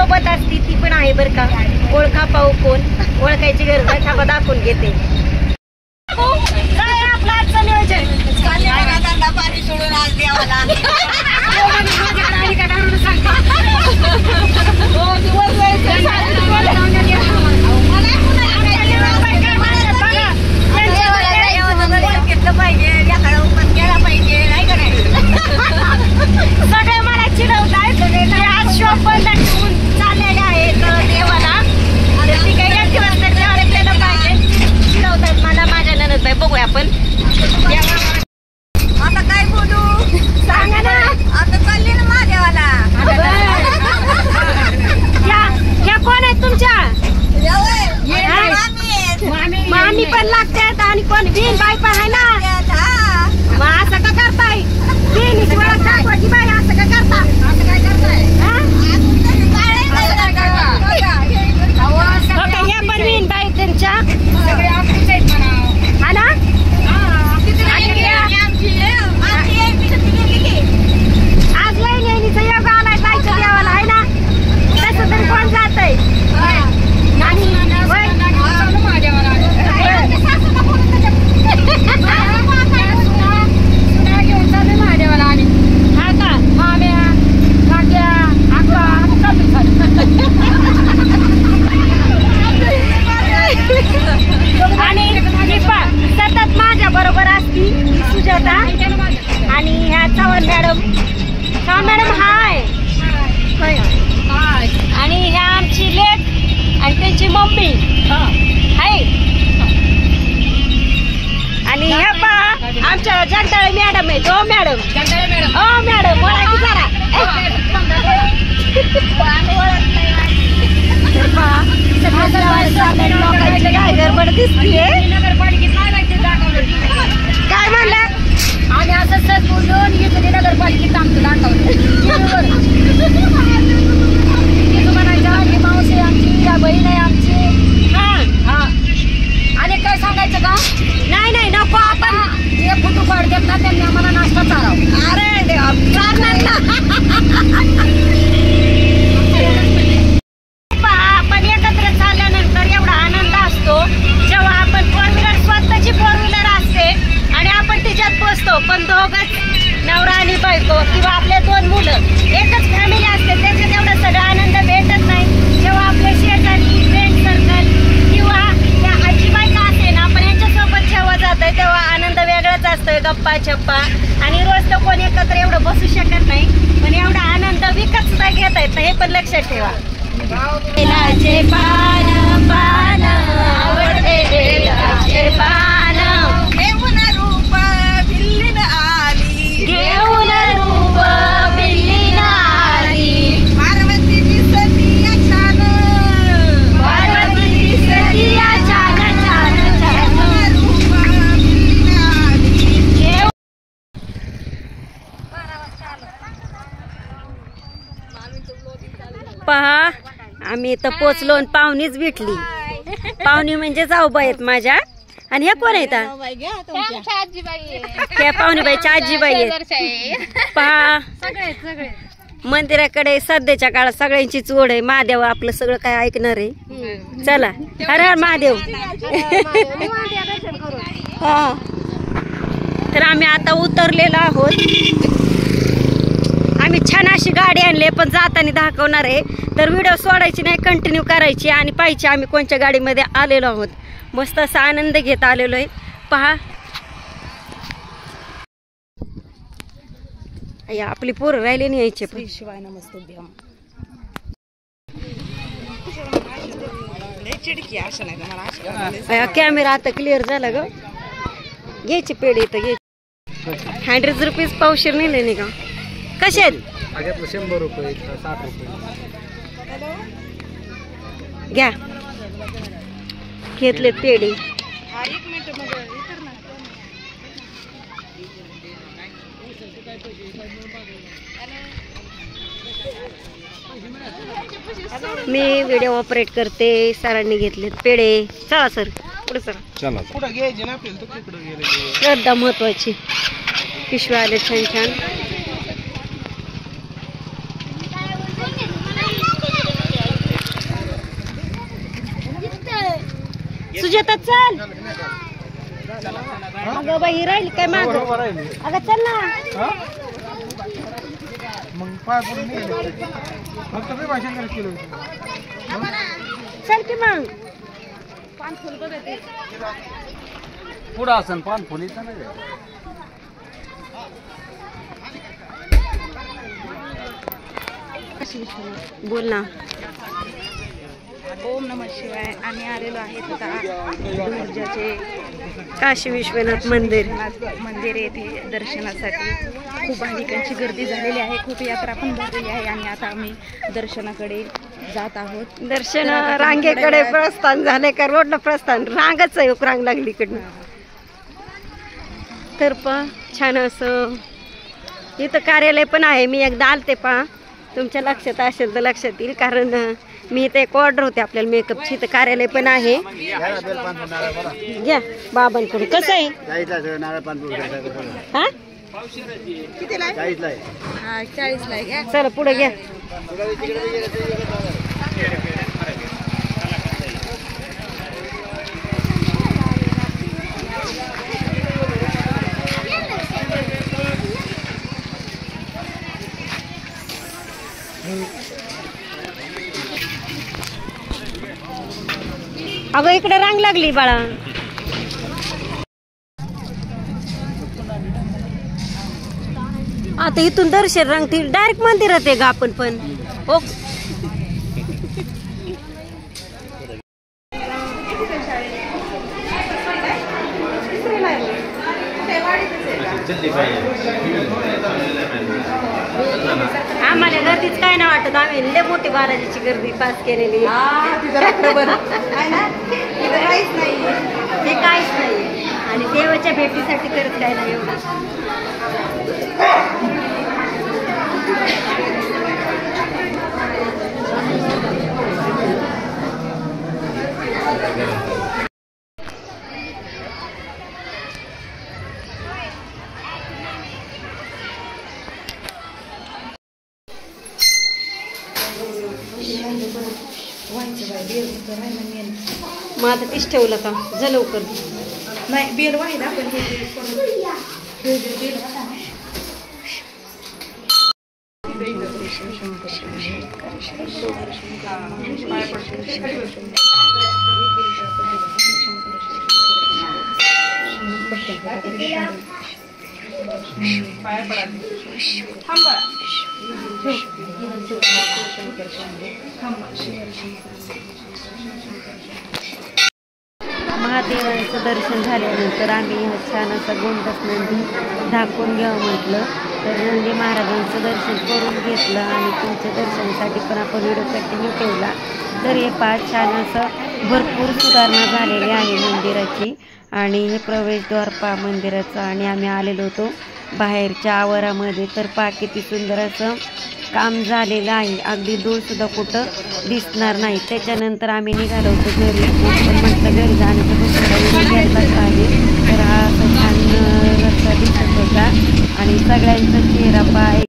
सोबत असती ती पण आहे बरं का. ओळखा पाहू कोण, ओळखायची गरज नाही, थांबा दाखवून घेते. काय आपलं आजचं नियोजन? पाणी सोडून आज देवाला पाहिजे, याकडे उपन केला पाहिजे, नाही का नाही. सगळे मला चिडवतायत. आज शॉप बंद ठेवून चाललेले आहेत देवाला. ती काही एक दिवस तर देवाला केलं पाहिजे. चिडवतायत मला माझ्या नणंदबाई. बघूया आपण आता काय बोलू, सांगा ना. आता चालली ना महादेवाला. ह्या कोण आहेत तुमच्या? मामी पण लागतात आणि कोण बिन बाई पण आहे ना. मग असं का करताय? बिनीची ओळख दाखवायची बाई, असं का करता? असं काय करताय? या पण बिन बाई त्यांच्या हा ना. आज लईनीचा योग आलाय जायचं देवाला आहे ना. तसं तरी कोण जातय? सतत माझ्या बरोबर असती सुजाता आणि ह्या चव्हाण मॅडम. चव्हाण मॅडम हाय. आणि ह्या आमची लेक आणि त्यांची मम्मी हाय. आणि ह्या पा आमच्या जगदाळे मॅडम आहे. हो मॅडम, हो मॅडम बोला की जरा. काय गडबड दिसतीये. काय म्हणलं? आणि असं सच बोलून इथे नगरपालिकेत आमचं दाखवलं. म्हणायचं मावशी आमची, या बहीण आहे आमची. हा आणि काय सांगायचं का? नाही नाही नको. आपण जे फोटो काढतात ना त्यांनी आम्हाला नाश्ता चालावं. अरे देवा, चालणार ना. आपण एकत्र चालल्यानंतर एवढा आनंद असतो जेव्हा आपण फोर व्हीलर, स्वतःची फोर व्हीलर असते आणि आपण तिच्यात बसतो. पण दोघच नवरा आणि बायको किंवा आपले 2 मुलं एकच फॅमिली असते, त्याच्यात एवढा सगळा आनंद भेटत नाही. जेव्हा आपले शेजारी, फ्रेंड सर्कल किंवा त्या आजीबाई का असेल आपण यांच्यासोबत जेव्हा जातोय तेव्हा आनंद वेगळाच असतोय. गप्पा छप्पा आणि रोज तर कोण एकत्र एवढं बसू शकत नाही. पण एवढा आनंद विकत सुद्धा घेता येत, हे पण लक्षात ठेवा. बेलाचे पान पान आवडते, बेलाचे पान घेऊन रूप बिल्लीन आली, घेऊन रूप बिल्लीन आली. पार्वतीची सतिया छान, पार्वतीची सतिया छान छान छान रूप बिल्लीन आली. पहा आम्ही इथं पोचलो आणि पाहुणीच भेटली. पाहुणी म्हणजे जाऊबाई आहेत माझ्या. आणि ह्या कोण आहेत? त्या पाहुणीबाईच्या आजीबाई आहेत. पहा मंदिराकडे सध्याच्या काळात सगळ्यांची चोड आहे. महादेव आपलं सगळं काय ऐकणार आहे. चला हर हर महादेव. हा तर आम्ही आता उतरलेलो आहोत. आम्ही छान अशी गाडी आणली पण जाताना दाखवणार आहे. तर व्हिडिओ सोडायची नाही, कंटिन्यू करायची आणि पाहिजे आम्ही कोणत्या गाडीमध्ये आलेलो आहोत. मस्त असा आनंद घेत आलेलो आहे. पहा आपली पोरं राहिले नाही यायचे. शिवाय नमस्तुभ्यम. कॅमेरा आता क्लिअर झाला ग. घ्यायची पेढे तर घ्यायची. 100 रुपीज पावशेर नेले नाही का? कसे आहेत? 100 रुपये 60 रुपये घ्या. घेतले पेढे. मी व्हिडिओ ऑपरेट करते. सरांनी घेतलेत पेढे. चला सर पुढे सर. चला पुढे घ्यायचे ना आपल्याला. तो तिकडे गेले. श्रद्धा महत्वाची. पिशव्या आले छान छान. सुजाता चल. अगं बाई राहील काय माग. अगं चल ना. मग पाय पडून गेले फक्त मी भाषण करत केलं. चल की मग. पान फुल बघते पुढं असं पान फुलीचं नाही. बोल ना. ओम नमः शिवाय. आम्ही आलेलो आहेत आता दुर्जाचे काशी विश्वनाथ मंदिर मंदिर येथे दर्शनासाठी. खूप भाविकांची गर्दी झालेली आहे, खूप यात्रा पण भरलेली आहे आणि आता आम्ही दर्शनाकडे जात आहोत. दर्शन रांगेकडे प्रस्थान झाले का रोडला प्रस्थान रांगच आहे. रांग लागली इकडनं तर पा छान असं इथं कार्यालय पण आहे. मी एकदा आलते पा, तुमच्या लक्षात असेल तर लक्षात येईल, कारण मी इथं एक ऑर्डर होते आपल्याला मेकअपची. इथं कार्यालय पण आहे. घ्या बाबांकडून. कसं आहे हा? 40ला आहे घ्या. चला पुढे घ्या. अगं इकडे रांग लागली बाळा. आता इथून दर्शन रांगती डायरेक्ट मंदिरात आहे का आपण पण. ओ आम्हाला गर्दीच काय नाही वाटत. आम्ही लय मोठी बालाजीची गर्दी पास केलेली. ते काहीच नाही आणि देवाच्या भेटीसाठी करत काय नाही एवढं. मग आता तीच ठेवलं का जा लवकर. नाही बेल वाहिला पण महादेवांचं दर्शन झाल्यानंतर आम्ही छान असं गोंडस नंदी दाखवून घ्यावं म्हटलं. तर नंदी महाराजांचं दर्शन करून घेतलं आणि तुमच्या दर्शनासाठी पण आपण व्हिडिओ कंटिन्यू ठेवला. तर हे पाच छान असं भरपूर सुधारणा झालेली आहे मंदिराची. आणि हे प्रवेशद्वार पा मंदिराचं आणि आम्ही आलेलो होतो बाहेरच्या आवारामध्ये. तर पा किती सुंदर असं काम झालेलं आहे, अगदी धूळसुद्धा कुठं दिसणार नाही. त्याच्यानंतर आम्ही निघालो होतो घरी, पण म्हटलं घरी जाण्याचा दुसरा घेतलाच आहे. तर हा असं छान रस्ता दिसत होता आणि सगळ्यांचा चेहरा पा